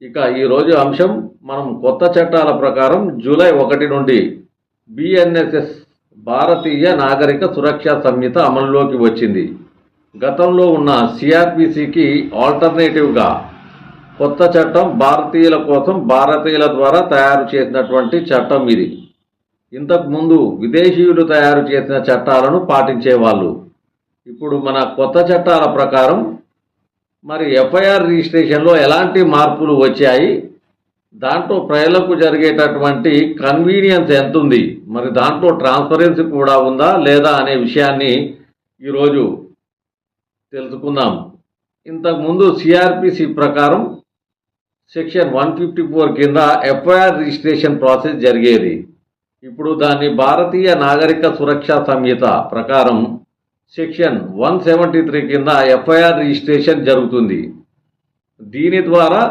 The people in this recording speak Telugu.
ఇక ఈరోజు అంశం మనం కొత్త చట్టాల ప్రకారం జూలై 1 నుండి బిఎన్ఎస్ఎస్ భారతీయ నాగరిక సురక్షా సంహిత అమలులోకి వచ్చింది. గతంలో ఉన్న సిఆర్పిసికి ఆల్టర్నేటివ్గా కొత్త చట్టం భారతీయుల కోసం భారతీయుల ద్వారా తయారు చేసినటువంటి చట్టం ఇది. ఇంతకుముందు విదేశీయులు తయారు చేసిన చట్టాలను పాటించేవాళ్ళు. ఇప్పుడు మన కొత్త చట్టాల ప్రకారం మరి ఎఫ్ఐఆర్ రిజిస్ట్రేషన్లో ఎలాంటి మార్పులు వచ్చాయి, దాంట్లో ప్రజలకు జరిగేటటువంటి కన్వీనియన్స్ ఎంత ఉంది, మరి దాంట్లో ట్రాన్స్పరెన్సీ కూడా ఉందా లేదా అనే విషయాన్ని ఈరోజు తెలుసుకుందాం. ఇంతకుముందు సిఆర్పిసి ప్రకారం సెక్షన్ 154 కింద ఎఫ్ఐఆర్ రిజిస్ట్రేషన్ ప్రాసెస్ జరిగేది. ఇప్పుడు దాన్ని భారతీయ నాగరిక సురక్షా సంహిత ప్రకారం సెక్షన్ 173 కింద ఎఫ్ఐఆర్ రిజిస్ట్రేషన్ జరుగుతుంది. దీని ద్వారా